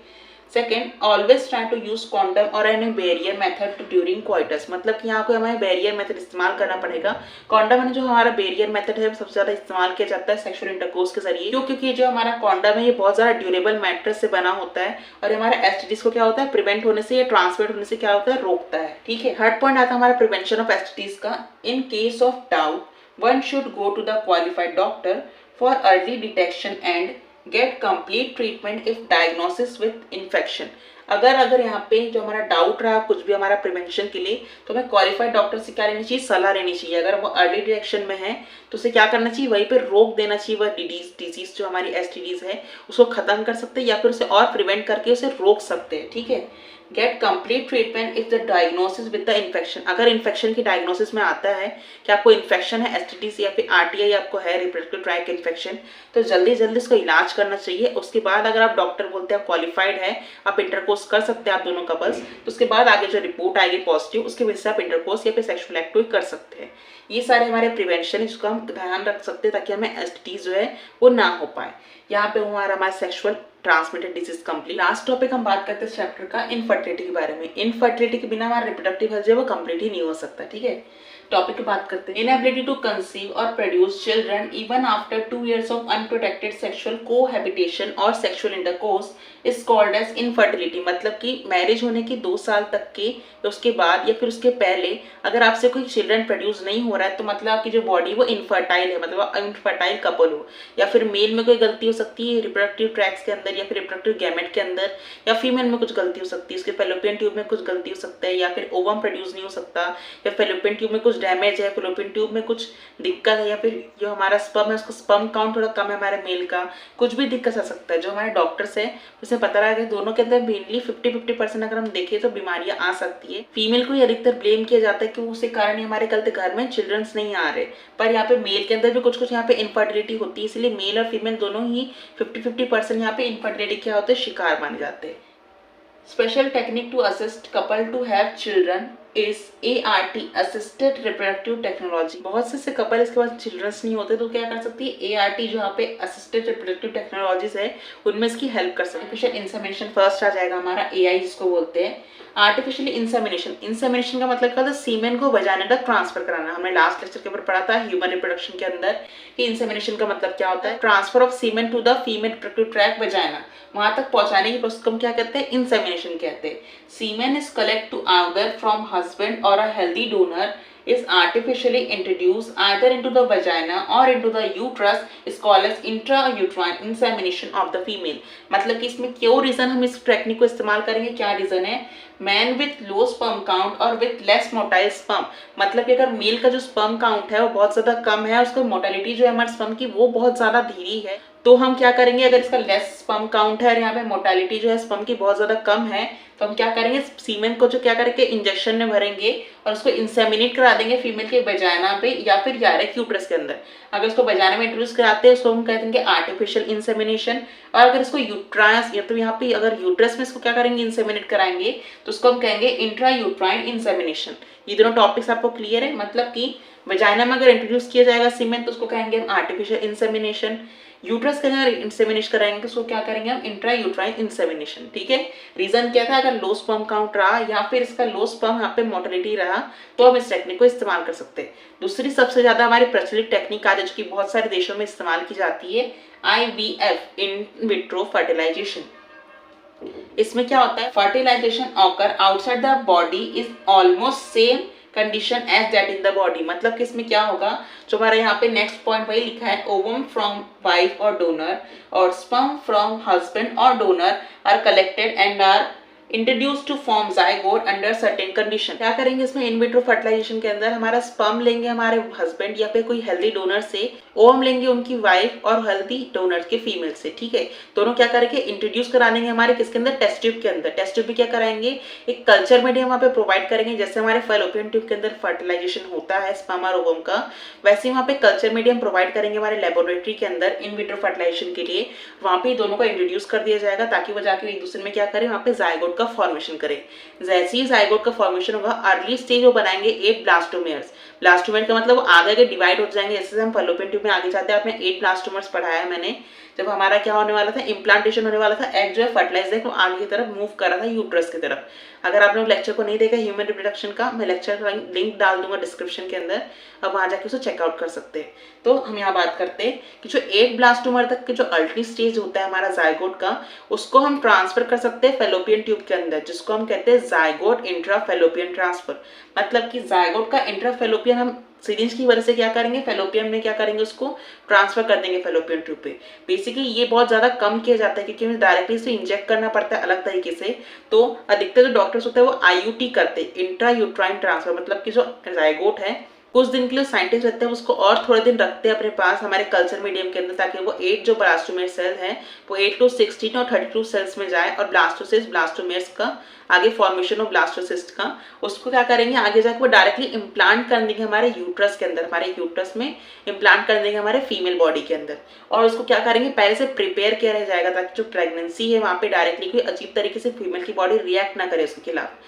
Second, always try to use condom और any barrier method to during coitus, मतलब कि यहाँ को हमें बैरियर मेथड इस्तेमाल करना पड़ेगा। कॉन्डम है जो हमारा बैरियर मेथड है सबसे ज्यादा इस्तेमाल किया जाता है सेक्सुअल इंटरकोर्स के जरिए, क्योंकि जो हमारा कॉन्डम है ये बहुत ज्यादा ड्यूरेबल मैट्रेस से बना होता है और हमारे एसटीडीज को क्या होता है, प्रिवेंट होने से या ट्रांसमिट होने से क्या होता है, रोकता है, ठीक है। थर्ड पॉइंट आता है हमारा प्रिवेंशन ऑफ एसटीडीज का। In case of doubt one should go to the qualified doctor for early detection and get complete treatment if diagnosis with infection। अगर यहाँ पे जो हमारा डाउट रहा कुछ भी हमारा प्रिवेंशन के लिए, तो हमें क्वालिफाइड डॉक्टर से क्या लेनी चाहिए, सलाह लेनी चाहिए। अगर वो अर्ली डिटेक्शन में है तो उसे क्या करना चाहिए, वहीं पे रोक देना चाहिए, वह डिजीज जो हमारी एसटीडीज है उसको खत्म कर सकते हैं या फिर उसे और प्रिवेंट करके उसे रोक सकते हैं, ठीक है। Get complete treatment if the diagnosis with the infection, अगर इन्फेक्शन की डायग्नोसिस में आता है कि आपको इन्फेक्शन है एसटीडी या फिर आरटीआई आपको है रिप्रोडक्टिव ट्रैक इन्फेक्शन, तो जल्दी जल्दी इसका इलाज करना चाहिए। उसके बाद अगर आप डॉक्टर बोलते हैं आप क्वालिफाइड है, आप इंटरकोर्स कर सकते हैं आप दोनों कपल्स, तो उसके बाद आगे जो रिपोर्ट आएगी पॉजिटिव उसके वजह से आप इंटरकोर्स या फिर सेक्सुअल एक्ट कर सकते हैं। ये सारे हमारे प्रिवेंशन है जिसको हम ध्यान रख सकते हैं ताकि हमें एसटीडी जो है वो ना हो पाए। यहाँ पे हमारा sexual transmitted disease complete. Last topic हम बात करते हैं इस चैप्टर का इनफर्टिलिटी के बारे में। इनफर्टिलिटी के बिना हमारा रिप्रोडक्टिव हेल्थ जो है वो कंप्लीट ही नहीं हो सकता। ठीक है, टॉपिक की बात करते हैं। इनएबिलिटी टू कंसीव और produce children even after 2 years of unprotected sexual cohabitation और sexual intercourse is called as infertility. मतलब कि मैरिज होने के 2 साल तक के या उसके बाद या फिर उसके पहले अगर आपसे कोई चिल्ड्रन प्रोड्यूस नहीं हो रहा है तो मतलब आपकी जो बॉडी वो इनफर्टाइल है, मतलब इनफर्टाइल कपल हो। या फिर मेल में कोई गलती हो सकती है रिप्रोडक्टिव ट्रैक्स के अंदर या फिर रिप्रोडक्टिव गैमेट के अंदर, या फीमेल में कुछ गलती हो सकती है, उसके फेलोपियन ट्यूब में कुछ गलती हो सकता है, या फिर ओवम प्रोड्यूस नहीं हो सकता, या फेलोपियन ट्यूब में कुछ डैमेज है, फेलोपियन ट्यूब में कुछ दिक्कत है, या फिर जो हमारा स्पर्म है उसका स्पर्म काउंट थोड़ा कम है हमारे मेल का, कुछ भी दिक्कत आ सकता है। जो हमारे डॉक्टर्स है उसे पता रहा है दोनों के अंदर मेनली 50-50% अगर हम देखें तो बीमारियां आ सकती है। फीमेल को ही अधिकतर ब्लेम किया जाता है कि उसके कारण ही हमारे कल घर में चिल्ड्रंस नहीं आ रहे, पर यहाँ पे मेल के अंदर भी कुछ यहाँ पे इनफर्टिलिटी होती है, इसलिए मेल और फीमेल दोनों ही 50-50% यहाँ पे इनफर्टिलिटी क्या होते हैं शिकार माने जाते हैं। Special technique to assist couple to have children is ART assisted reproductive technology. बहुत से कपल इसके बाद चिल्ड्रंस नहीं होते तो क्या कर सकती है ART जो यहाँ पे असिस्टेड रिप्रोडक्टिव टेक्नोलॉजीज है उनमें इसकी हेल्प कर सकती है। आर्टिफिशियल इंसेमिनेशन फर्स्ट आ जाएगा हमारा AI जिसको बोलते हैं। आर्टिफिशियल इंसेमिनेशन, इंसेमिनेशन का मतलब क्या होता है सीमेन को वजाना तक ट्रांसफर कराना। हमने लास्ट लेक्चर के ऊपर पढ़ा था ह्यूमन रिप्रोडक्शन के अंदर कि इंसेमिनेशन का मतलब क्या होता है, transfer of semen to the female reproductive tract vagina, वहां तक पहुंचाने की प्रोसेस को क्या कहते हैं इंसेमिनेशन कहते हैं। Semen is collect to either from husband or a healthy donor is artificially introduced either into the vagina or into the uterus is called as intrauterine insemination of the female। मतलब कि इसमें क्यों reason हम इस technique को इस्तेमाल करेंगे, क्या रीजन है, man with low sperm count और विथ लेस मोटाइल स्पर्म। मतलब कि अगर मेल का जो स्पर्म काउंट है वो बहुत ज्यादा कम है, उसका मोटालिटी जो है हमारे स्पर्म की वो बहुत ज्यादा धीरी है, तो हम क्या करेंगे अगर इसका लेस स्पर्म काउंट है और यहाँ पे मोटालिटी जो है स्पर्म की बहुत ज्यादा कम है तो हम क्या करेंगे सीमेन को जो क्या करेंगे इंजेक्शन में भरेंगे और उसको इंसेमिनेट करा देंगे फीमेल के वजाइना पे या फिर डायरेक्ट यूट्रस के अंदर। अगर उसको वजाइना में इंट्रोड्यूस कराते हैं उसको हम कहते हैं आर्टिफिशियल इंसेमिनेशन, और अगर इसको यूट्राइस या तो यहाँ पे अगर यूट्रस में इसको क्या करेंगे इंसेमिनेट कराएंगे तो उसको हम कहेंगे इंट्रा यूट्राइन इंसेमिनेशन। ये दोनों टॉपिक्स आपको क्लियर है, मतलब कि वजाइना में अगर इंट्रोड्यूस किया जाएगा सीमेन तो उसको कहेंगे हम आर्टिफिशियल इंसेमिनेशन, यूट्रस के अंदर इंसेमिनेशन कराएंगे तो उसको क्या करेंगे हम इंट्रा यूट्राइन इंसेमिनेशन। ठीक है, रीजन क्या था, अगर लो स्पर्म काउंट रहा या फिर इसका लो स्पर्म यहाँ पे मोटिलिटी रहा तो हम इस टेक्निक को इस्तेमाल कर सकते हैं। दूसरी सबसे ज्यादा हमारी प्रचलित टेक्निक आज की बहुत सारे देशों में इस्तेमाल की जाती है IVF इन विट्रो फर्टिलाइजेशन। इसमें क्या होता है, fertilisation occur outside the body is almost same condition as that in the body. मतलब कि इसमें क्या होगा, जो हमारे यहाँ पे नेक्स्ट पॉइंट वही लिखा है, ओवम फ्रॉम वाइफ और डोनर और स्पर्म फ्रॉम हस्बैंड और donor are collected and are introduce to form zygote under certain condition. क्या करेंगे इसमें इन विट्रो फर्टिलाइजेशन के अंदर हमारा स्पर्म लेंगे हमारे हस्बैंड या फिर कोई हेल्दी डोनर से, ओवम लेंगे उनकी वाइफ और हेल्दी डोनर के फीमेल से। ठीक है, दोनों क्या करेंगे इंट्रोड्यूस करा देंगे हमारे किसके अंदर, टेस्ट ट्यूब के अंदर। टेस्ट ट्यूब में क्या कराएंगे, एक कल्चर मीडियम वहाँ पे प्रोवाइड करेंगे, जैसे हमारे फेलोपियन ट्यूब के अंदर फर्टिलाइजेशन होता है स्पर्म और ओवम का, वैसे वहाँ पे कल्चर मीडियम प्रोवाइड करेंगे हमारे लेबोरेटरी के अंदर इन विट्रो फर्टिलाइजेशन के लिए। वहाँ पे दोनों को इंट्रोड्यूस कर दिया जाएगा ताकि वो जाके एक दूसरे में क्या करें, वहाँ पे जाइगोट का फॉर्मेशन करें। जैसे ही जाइगोट का फॉर्मेशन होगा अर्ली स्टेज वो बनाएंगे 8 ब्लास्टोमेयर्स। ब्लास्टोमेयर का मतलब वो आगे डिवाइड हो जाएंगे, जैसे हम फेलोपियन ट्यूब में आगे जाते हैं, आपने 8 ब्लास्टोमर्स पढ़ाया है मैंने, जब हमारा क्या होने वाला था इम्प्लांटेशन होने वाला था, एग जो है फर्टिलाइज को आगे की तरफ मूव कर रहा था यूट्रस की तरफ। अगर आपने लेक्चर को नहीं देखा ह्यूमन रिप्रोडक्शन का, मैं लेक्चर का लिंक डाल दूंगा डिस्क्रिप्शन के अंदर, अब वहां जाके उसे चेकआउट कर सकते हैं। तो हम यहाँ बात करते हैं कि जो 8 ब्लास्टोमर तक के जो अल्टरनेट स्टेज होता है हमारा जाइगोट का, उसको हम ट्रांसफर कर सकते हैं फेलोपियन ट्यूब के अंदर, जिसको हम कहते हैं जाइगोट इंट्रा फेलोपियन ट्रांसफर। मतलब कि जाइगोट का इंट्रा फेलोपियन हम सिरिंज की वजह से क्या करेंगे, फेलोपियन में क्या करेंगे, उसको ट्रांसफर कर देंगे फेलोपियन ट्यूब पे। बेसिकली ये बहुत ज्यादा कम किया जाता है क्योंकि हमें डायरेक्टली इसे इंजेक्ट करना पड़ता है अलग तरीके से, तो अधिकतर जो डॉक्टर्स होते हैं वो IUT करते हैं, इंट्रा यूट्राइन ट्रांसफर। मतलब कि जो जाइगोट है कुछ दिन के लिए साइंटिस्ट रहते हैं उसको और थोड़े दिन रखते हैं अपने पास हमारे कल्चर मीडियम के अंदर, ताकि वो 8 जो ब्लास्टोमेयर सेल है वो 8 to 16 और 32 सेल्स में जाए और ब्लास्टोसिस्ट ब्लास्टोमेयर्स का आगे फॉर्मेशन हो ब्लास्टोसिस्ट का, उसको क्या करेंगे आगे जाकर वो डायरेक्टली इम्प्लांट कर देंगे हमारे यूट्रस के अंदर, हमारे यूट्रस में इम्प्लांट कर देंगे हमारे फीमेल बॉडी के अंदर। और उसको क्या करेंगे पहले से प्रिपेयर किया रह जाएगा ताकि जो प्रेगनेंसी है वहाँ पे डायरेक्टली कोई अजीब तरीके से फीमेल की बॉडी रिएक्ट ना करे उसके खिलाफ।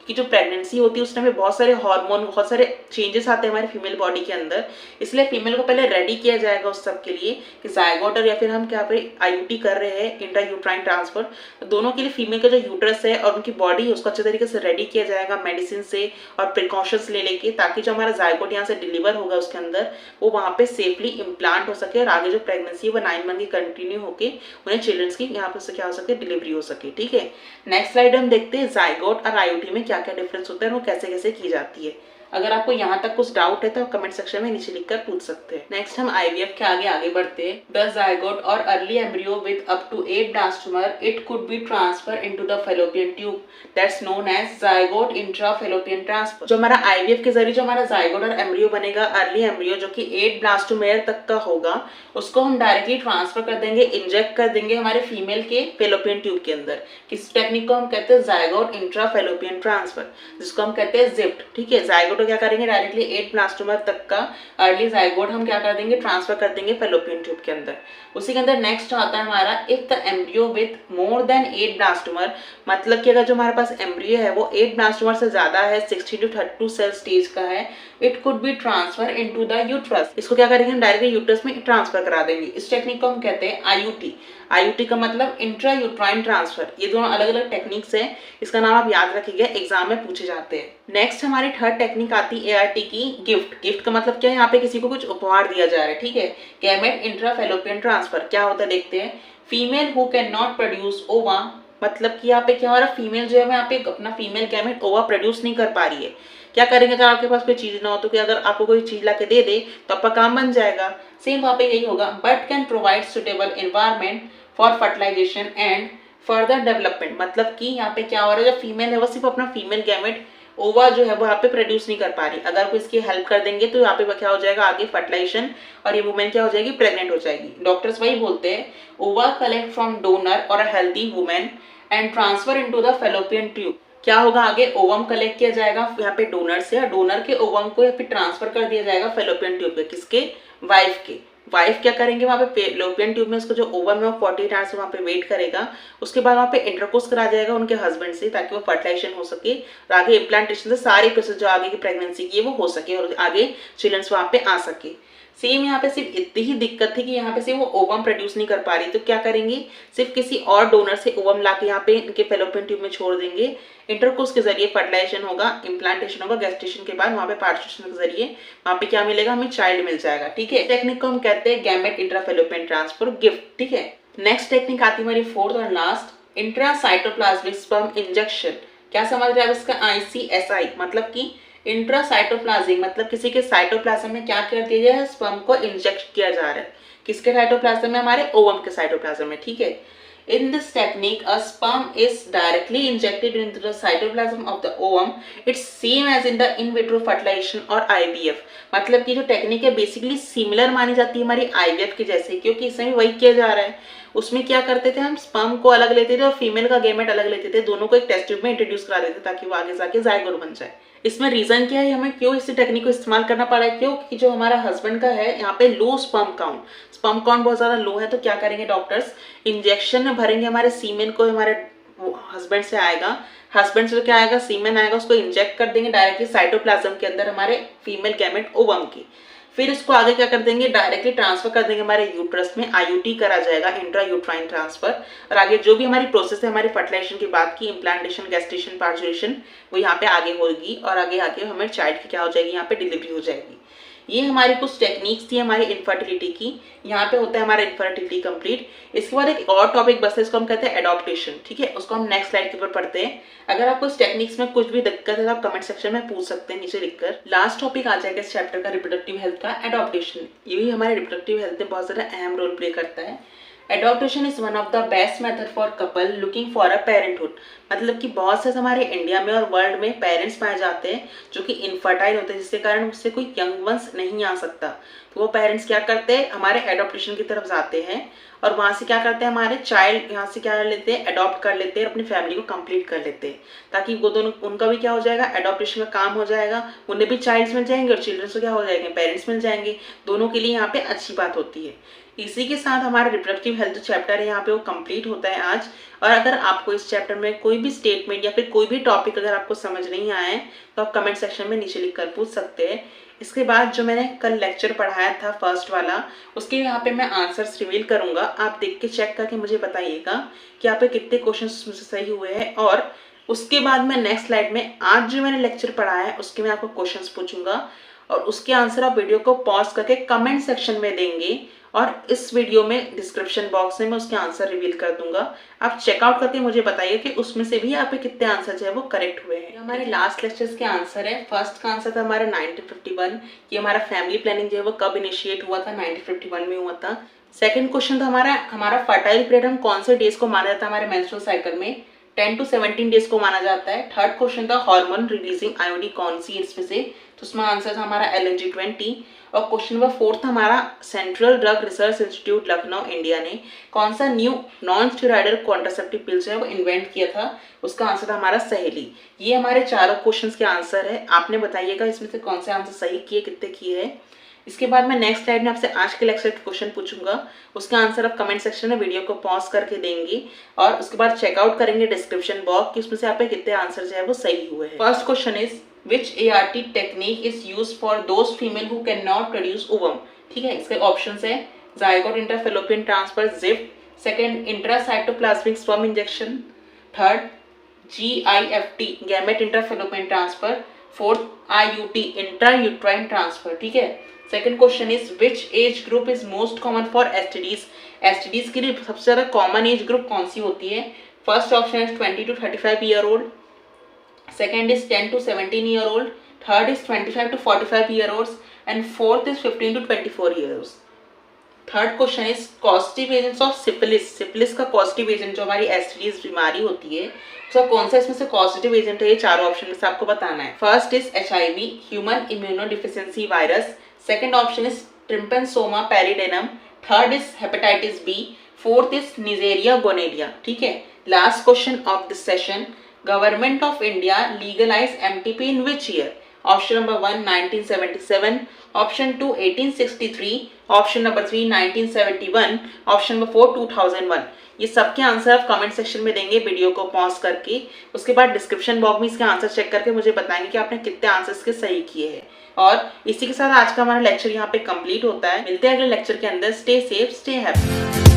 कि जो प्रेगनेंसी होती है उस टाइम पे बहुत सारे हार्मोन, बहुत सारे चेंजेस आते हैं हमारे फीमेल बॉडी के अंदर। इसलिए फीमेल को पहले रेडी किया जाएगा उस सब के लिए कि जायगोट और या फिर हम क्या पे आईयूटी कर रहे हैं, इंट्रा यूट्राइन ट्रांसफर, तो दोनों के लिए फीमेल का जो यूट्रस है और उनकी बॉडी है उसको अच्छे तरीके से रेडी किया जाएगा मेडिसिन से और प्रिकॉशंस ले लेके, ताकि जो हमारा जायगोट यहाँ से डिलीवर होगा उसके अंदर वो वहाँ पे सेफली इम्प्लांट हो सके और आगे जो प्रेगनेंसी है वो 9 मंथ की कंटिन्यू होके उन्हें चिल्ड्रंस की यहाँ पे क्या हो सके, डिलीवरी हो सके। ठीक है, नेक्स्ट स्लाइड हम देखते हैं जायगोट और आईयूटी में क्या क्या डिफरेंस होता है और वो कैसे कैसे की जाती है। अगर आपको यहाँ तक कुछ डाउट है तो आप कमेंट सेक्शन में नीचे लिखकर पूछ सकते हैं। नेक्स्ट हम आईवीएफ के आगे बढ़ते हैं। द जायगोट और early embryo with up to 8 blastomere it could be transfer into the fallopian tube, that's known as zygote intra fallopian transfer. जो हमारा आईवीएफ के जरिए जो हमारा जायगोट और एम्ब्रियो बनेगा, अर्ली एम्ब्रियो जो कि 8 ब्लास्टोमेयर तक का होगा, उसको हम डायरेक्टली ट्रांसफर कर देंगे, इंजेक्ट कर देंगे हमारे फीमेल के फैलोपियन ट्यूब के अंदर। किस टेक्निक को हम कहते हैं, जायगोट इंट्रा फैलोपियन ट्रांसफर, जिसको हम कहते हैं जिफ्ट। ठीक है, जायगोट क्या करेंगे, डायरेक्टली 8 ब्लास्टोमर तक का अर्ली जायगोट हम क्या कर देंगे, ट्रांसफर कर देंगे फैलोपियन ट्यूब के अंदर। उसी के अंदर नेक्स्ट आता है हमारा if the embryo with more than 8 blastomere, मतलब कि अगर जो हमारे पास एम्ब्रियो है वो 8 ब्लास्टोमर से ज्यादा है, 16 to 32 सेल स्टेज का है, it could be transfer into the uterus. इसको क्या करेंगे, हम डायरेक्टली यूट्रस में ट्रांसफर करा देंगे। इस टेक्निक को हम कहते हैं आईयूटी। आईयूटी का मतलब इंट्रा यूट्राइन ट्रांसफर। ये दोनों अलग अलग टेक्निक्स हैं, इसका नाम आप याद रखिएगा, एग्जाम में पूछे जाते हैं। नेक्स्ट हमारी थर्ड टेक्निक आती है एआरटी की, गिफ्ट। गिफ्ट का मतलब क्या है, यहाँ पे किसी को कुछ उपहार दिया जा रहा है। ठीक है, गैमेट इंट्रा फैलोपियन ट्रांसफर क्या होता है देखते हैं। Female who can not produce ओवा, मतलब कि यहाँ पे क्या हो रहा है, फीमेल जो है यहाँ पे अपना फीमेल गैमेट ओवा प्रोड्यूस नहीं कर पा रही है। क्या करेंगे, अगर आपके पास कोई चीज ना हो तो कि अगर आपको कोई चीज ला के दे दे तो आपका काम बन जाएगा। सेम वहाँ पे यही होगा, but can provide suitable environment for fertilisation and further development, मतलब कि यहाँ पे क्या हो रहा है, जो फीमेल है वो सिर्फ अपना फीमेल गैमेट ओवा जो है वो यहाँ पे प्रोड्यूस नहीं कर पा रही। अगर कोई इसकी हेल्प कर देंगे तो यहाँ पे क्या हो जाएगा, आगे फर्टिलाइजेशन और ये वुमेन क्या हो जाएगी, प्रेग्नेंट हो जाएगी। डॉक्टर्स वही बोलते हैं, ओवा कलेक्ट फ्रॉम डोनर और a healthy women and transfer into the fallopian tube. क्या होगा, आगे ओवम कलेक्ट किया जाएगा यहाँ पे डोनर से, और डोनर के ओवम को यहाँ पे ट्रांसफर कर दिया जाएगा फैलोपियन ट्यूब पे। किसके, वाइफ के। वाइफ क्या करेंगे, वहाँ पे फैलोपियन ट्यूब में उसको जो ओवम है वो 48 आवर्स वहाँ पे वेट करेगा। उसके बाद वहाँ पे इंटरकोर्स करा जाएगा उनके हस्बैंड से, ताकि वो फर्टिलाइजेशन हो सके और आगे इम्प्लांटेशन से सारी प्रोसेस जो आगे की प्रेगनेंसी की है वो हो सके और आगे चिल्ड्रंस वहाँ पे आ सके। सेम यहाँ पे सिर्फ इतनी ही दिक्कत थी कि यहाँ पे सिर्फ वो ओवम प्रोड्यूस नहीं कर पा रही, तो क्या करेंगे, सिर्फ किसी और डोनर से ओवम लाके यहाँ पे इनके फैलोपियन ट्यूब में छोड़ देंगे। इंटरकोर्स के जरिए फर्टिलाइजेशन होगा, इम्प्लांटेशन होगा, गेस्टेशन के बाद वहाँ पे पार्टिशन के जरिए वहाँ पे क्या मिलेगा, हमें चाइल्ड मिल जाएगा। ठीक है, टेक्निक को हम कहते हैं गैमेट इंट्राफैलोपियन ट्रांसफर, गिफ्ट। ठीक है, नेक्स्ट टेक्निक आती है हमारी फोर्थ और लास्ट, इंट्रासाइटोप्लाज्मिक स्पर्म इंजेक्शन। क्या समझ रहे हैं आप इसका, ICSI, मतलब कि इंट्रासाइटोप्लाज्मिक, मतलब किसी के साइटोप्लाज्म में क्या कर दिया जाए, स्पर्म को इंजेक्ट किया जा रहा है। किसके साइटोप्लाज्म में, हमारे ओवम के साइटोप्लाज्म में। ठीक है, in this technique a sperm is directly injected into the cytoplasm of the ovum. It's same as in the in vitro fertilization और IVF। मतलब कि जो टेक्निक है बेसिकली सिमिलर मानी जाती है हमारी IVF के जैसे, क्योंकि इसमें भी वही किया जा रहा है। उसमें क्या करते थे, हम स्पर्म को अलग लेते थे और फीमेल का गैमेट अलग लेते थे, दोनों को एक टेस्ट ट्यूब में इंट्रोड्यूस करा देते ताकि वो आगे जाके जायगोट बन जाए। इसमें रीजन क्या है, हमें क्यों इस टेक्निक को इस्तेमाल करना पड़ा है, क्योंकि जो हमारा हस्बैंड का है यहाँ पे लो स्पर्म काउंट बहुत ज्यादा लो है, तो क्या करेंगे डॉक्टर्स, इंजेक्शन में भरेंगे हमारे सीमेन को, हमारे हस्बैंड से आएगा, हस्बैंड से क्या आएगा, सीमेन आएगा, उसको इंजेक्ट कर देंगे डायरेक्टली साइटोप्लाज्म के अंदर हमारे फीमेल गैमेट ओवम की। फिर इसको आगे क्या कर देंगे, डायरेक्टली ट्रांसफर कर देंगे हमारे यूट्रस में, आईयूटी करा जाएगा, इंट्रा यूट्राइन ट्रांसफर। और आगे जो भी हमारी प्रोसेस है हमारी फर्टिलाइजेशन की बात की, इम्प्लांटेशन, गेस्टेशन, पार्चुरेशन, वो यहाँ पे आगे होगी और आगे आगे हमें चाइल्ड की क्या हो जाएगी, यहाँ पे डिलीवरी हो जाएगी। ये हमारी कुछ टेक्निक्स थी हमारी इनफर्टिलिटी की। यहाँ पे होता है हमारा इनफर्टिलिटी कंप्लीट। इसके बाद एक और टॉपिक बस है, इसको हम कहते हैं एडॉप्टेशन। ठीक है, उसको हम नेक्स्ट स्लाइड के ऊपर पढ़ते हैं। अगर आपको इस टेक्निक्स में कुछ भी दिक्कत है तो आप कमेंट सेक्शन में पूछ सकते हैं नीचे लिखकर। लास्ट टॉपिक आ जाएगा इस चैप्टर का, रिप्रोडक्टिव हेल्थ का, एडॉप्टेशन। ये भी हमारे रिप्रोडक्टिव हेल्थ में बहुत ज्यादा अहम रोल प्ले करता है। Adaptation is one of the best method for couple looking for a parenthood. मतलब कि बहुत से हमारे इंडिया में और वर्ल्ड में पेरेंट्स पाए जाते हैं जो कि इनफर्टाइल होते हैं, जिसके कारण उससे कोई यंग वंस नहीं आ सकता। तो वो पेरेंट्स क्या करते हैं, हमारे एडॉप्टेशन की तरफ जाते हैं और वहाँ से क्या करते हैं, हमारे चाइल्ड यहाँ से क्या कर लेते हैं, अडॉप्ट कर लेते हैं, अपनी फैमिली को कंप्लीट कर लेते हैं, ताकि वो दोनों उनका भी क्या हो जाएगा, एडॉप्टेशन का काम हो जाएगा, उन्हें भी चाइल्ड्स मिल जाएंगे और चिल्ड्रंस को क्या हो जाएंगे, पेरेंट्स मिल जाएंगे, दोनों के लिए यहाँ पे अच्छी बात होती है। इसी के साथ हमारा रिप्रोडक्टिव हेल्थ चैप्टर है यहाँ पे वो कंप्लीट होता है आज। और अगर आपको इस चैप्टर में कोई भी स्टेटमेंट या फिर कोई भी टॉपिक अगर आपको समझ नहीं आया है तो आप कमेंट सेक्शन में नीचे लिख कर पूछ सकते हैं। इसके बाद जो मैंने कल लेक्चर पढ़ाया था फर्स्ट वाला, उसके यहाँ पे मैं आंसर्स रिवील करूँगा, आप देख के चेक करके मुझे बताइएगा कि आप पे कितने क्वेश्चन मुझसे सही हुए हैं। और उसके बाद मैं नेक्स्ट स्लाइड में आज जो मैंने लेक्चर पढ़ाया है उसके मैं आपको क्वेश्चंस पूछूंगा और उसके आंसर आप वीडियो को पॉज करके कमेंट सेक्शन में देंगे और इस वीडियो में डिस्क्रिप्शन बॉक्स में मैं उसके आंसर रिवील कर दूंगा। आप चेकआउट करके मुझे बताइए कि उसमें से भी आप पे कितने आंसर जो है वो करेक्ट हुए हैं। हमारे लास्ट लेक्चर्स के आंसर है। फर्स्ट का आंसर था हमारा 1951 कि हमारा फैमिली प्लानिंग जो है वो कब इनिशिएट हुआ था, 1951 में हुआ था। सेकंड क्वेश्चन था हमारा फर्टाइल पीरियड हम कौन से डेज को माना जाता है हमारे मेंस्ट्रुअल साइकिल में, 10 to 17 डेज को माना जाता है। थर्ड क्वेश्चन था हार्मोन रिलीजिंग आयोडी कौन सी इसमें से, तो उसमें आंसर था हमारा LNG-20। और क्वेश्चन नंबर 4 था हमारा central drug research institute Lucknow India ने कौन सा new non steroidal contraceptive pills है वो इन्वेंट किया था, उसका आंसर था हमारा सहेली। ये हमारे चारों क्वेश्चंस के आंसर है। आपने बताइएगा इसमें से कौन से आंसर सही किए, कितने किए हैं। इसके बाद मैं नेक्स्ट स्लाइड में आपसे आज के लेक्चर के क्वेश्चन पूछूंगा, उसका आंसर आप कमेंट सेक्शन में वीडियो को पॉज करके देंगे और उसके बाद चेकआउट करेंगे डिस्क्रिप्शन बॉक्स कि उसमें से आप पे कितने आंसर जो है वो सही हुए हैं। First question is which ART technique is use for those female who can not produce ovum. ठीक है, इसके ऑप्शन है zygote intrafallopian transfer ZIFT, second intracytoplasmic sperm injection, third GIFT gamete intrafallopian transfer, fourth IUT intrauterine transfer. ठीक है, second question is which age group is most common for STDs। STDs के लिए सबसे ज्यादा कॉमन एज ग्रुप कौन सी होती है। First option is 20 to 35 year old, second is 10 to 17 year old, third is 25 to 45 year old and fourth is 15 to 24 years. Third question is causative agents of syphilis. Syphilis का positive agent जो हमारी STDs बीमारी होती है उसका कौन सा इसमें से पॉजिटिव एजेंट है, ये चारों ऑप्शन में से आपको बताना है। First is HIV human immunodeficiency virus, second option is treponema pallidum, third is hepatitis B, fourth is neisseria gonorrhoeae. ठीक है, last question of this session, government of India legalise MTP in which year. Option number 1 1977, option 2 1863, option number 3 1971, option number 4 2001। ये सबके answer आप comment section में देंगे video को pause करके। उसके बाद डिस्क्रिप्शन बॉक्स में इसके आंसर चेक करके मुझे बताएंगे कि आपने कितने आंसर्स के सही किए हैं। और इसी के साथ आज का हमारा लेक्चर यहाँ पे कंप्लीट होता है। मिलते हैं अगले लेक्चर के अंदर। Stay safe, stay happy.